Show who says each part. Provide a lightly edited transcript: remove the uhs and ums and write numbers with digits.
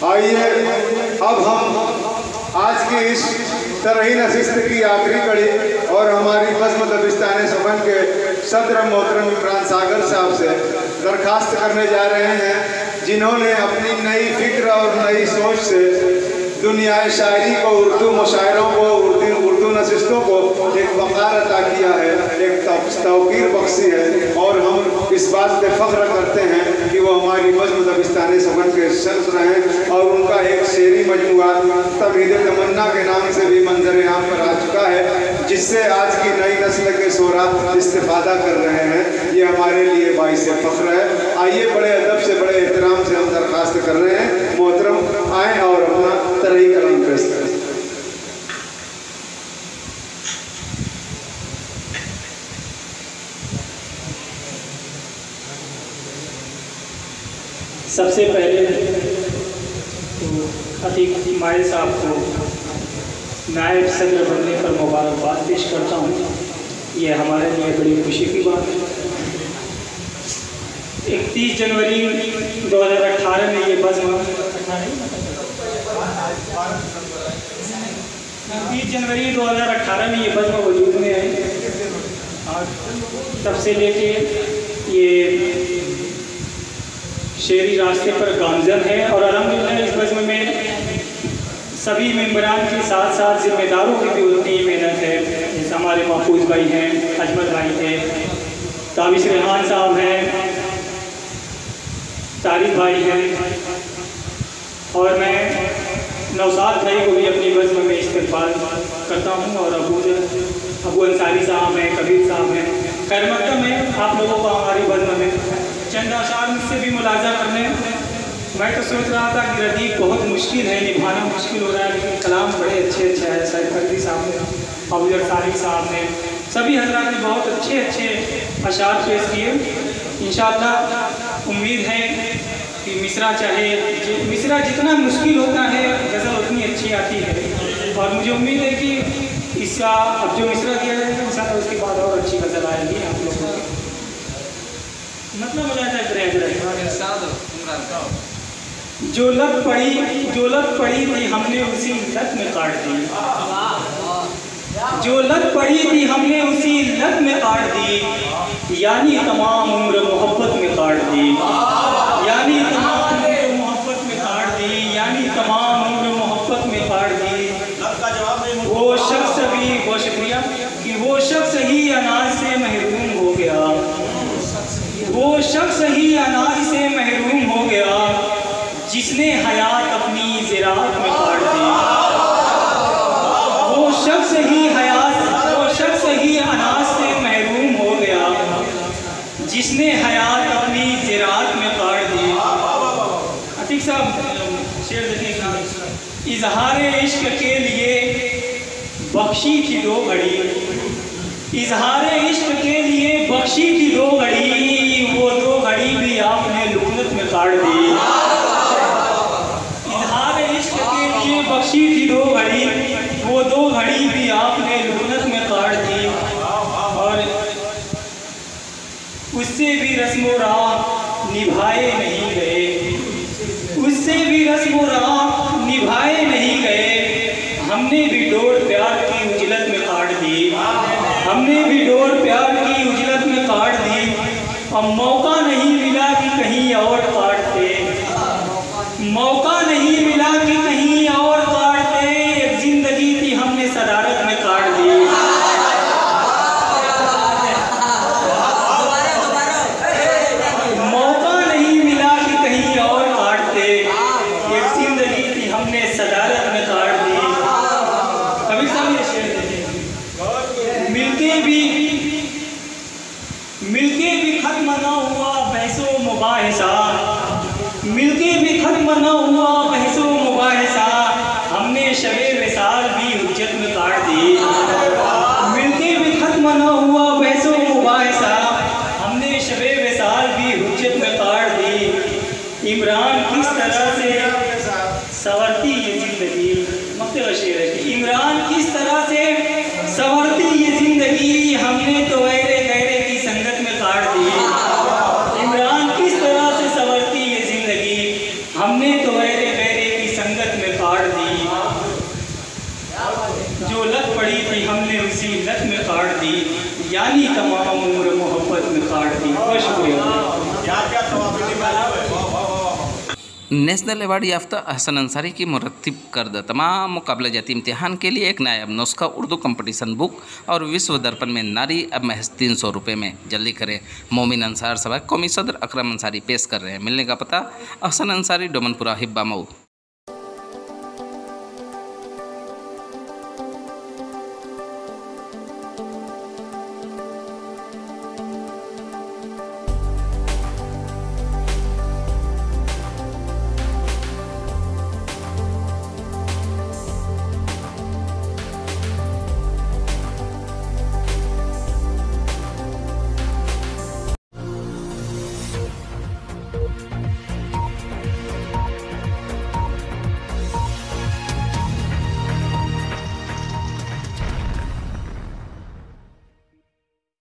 Speaker 1: आइए अब हम आज की इस तरही नशिस्त की आखिरी कड़ी और हमारी बज़्म दबिस्तान सुमन के सदर मोहतरम इमरान सागर साहब से दरखास्त करने जा रहे हैं, जिन्होंने अपनी नई फिक्र और नई सोच से दुनियाए शायरी को, उर्दू मुशायरों को, उर्दू नशिस्तों को एक वक़ार अता किया है, एक तौक़ीर बख्शी है। और हम इस बात पे फ़ख्र करते हैं कि वो हमारी बज़्म दबिस्तान सुमन के शर्फ रहें। और उनका एक शेरी मजमुआ तमहीद तमन्ना के नाम से भी मंजर आम पर आ चुका है, जिससे आज की नई नस्ल के शोरा इस्तिफ़ादा कर रहे हैं। ये हमारे लिए बाइस फ़ख्र है। आइए बड़े अदब से, बड़े एहतराम से हम दरख्वास्त कर रहे हैं, मोहतरम आएँ और अपना तरही कलाम पेश करें।
Speaker 2: सबसे पहले तो अतीक मायल साहब को नायब सदर बनने पर मुबारकबाद पेश करता हूँ। ये हमारे लिए बड़ी खुशी की बात है। 31 जनवरी 2018 में ये बज़्म 31 जनवरी 2018 में ये बज़्म वजूद में आई और तब से लेके ये शेरी रास्ते पर गामजन है। और अल्हम्दुलिल्लाह इस बज़्म में सभी मेंबरान के साथ साथ जिम्मेदारों की भी उतनी मेहनत है। जैसे हमारे महफूज भाई हैं, अजमत भाई थे, ताबिश रेहान साहब हैं, तारिक भाई हैं, और मैं नौसाद भाई को भी अपनी बज़्म में इस्तेक़बाल करता हूँ। और अबू अंसारी साहब हैं, कबीर साहब हैं। खैर मकदम है आप लोगों को हमारी बज़्म में चंद अशार मुझसे भी मुलाजा करने। मैं तो सोच रहा था कि रदीफ बहुत मुश्किल है, निभाना मुश्किल हो रहा है, लेकिन कलाम बड़े अच्छे अच्छे हैं। सैयद फरीदी साहब ने, अबू सारिक साहब ने, सभी हज़रात ने बहुत अच्छे अच्छे अशार पेश किए। इंशाअल्लाह उम्मीद है कि मिसरा जितना मुश्किल होता है गज़ल उतनी अच्छी आती है। और मुझे उम्मीद है कि इसका अब जो मिसरा दिया जाएगा इंशाअल्लाह उसके बाद और अच्छी गज़ल आएगी आप लोगों को। मतलब हो जाता है जो लत पड़ी थी हमने उसी लत में काट दी, जो लत पड़ी थी हमने उसी लत में काट दी, यानी तमाम उम्र मोहब्बत में काट दी, यानी तमाम उम्र मोहब्बत में काट दी, यानी तमाम उम्र मोहब्बत में काट दी। वो शख्स भी बहुत शुक्रिया कि वो शख्स ही अनाज से महरूम हो गया, वो शख्स ही अनाज से महरूम हो गया, जिसने हयात अपनी ज़िराअत में काट दी। वो शख्स ही अनाज से महरूम हो गया, जिसने हयात अपनी ज़िराअत में काट दी। अतीक साहब शेर देखिएगा। इज़हारे इश्क के लिए बख्शी थी 2 घड़ी, इज़हारे इश्क के लिए बख्शी थी 2 घड़ी, वो 2 घड़ी भी आपने लुकनत में काट दी। इज़हारे इश्क के लिए बख्शी थी 2 घड़ी, वो 2 घड़ी भी आपने लुकनत में काट दी। और उससे भी रस्म राह निभाए नहीं गए, उससे भी रस्म राह निभाए नहीं गए, हमने भी डोर प्यार की उजलत में काट दी, हमने भी डोर प्यार की उजलत में काट दी। अब मौका नहीं मिला कि कहीं और काटते, मौका नहीं मिला कि कहीं और काटते, एक जिंदगी थी हमने सदारत में काट दी। मौका नहीं मिला कि कहीं और काटते, एक जिंदगी थी हमने सदारत में काट दी। कभी सामने मिलके भी खत्म न हुआ बहसो मुबाहिसा, मिलके भी खत्म न हुआ पड़ी थी हमने उसी लत में काट दी, यानी तमाम उम्र मोहब्बत में काट दी। बहुत
Speaker 3: नेशनल अवार्ड याफ्ता अहसन अंसारी की मुरत्तिब करदा तमाम मुकाबला जाती इम्तिहान के लिए एक नायाब नुस्खा उर्दू कंपटीशन बुक और विश्व दर्पण में नारी अब महज 300 रुपये में। जल्दी करें। मोमिन अंसार सभा कौमी सदर अकरम अंसारी पेश कर रहे हैं। मिलने का पता अहसन अंसारी डोमनपुरा हिब्बा मऊ।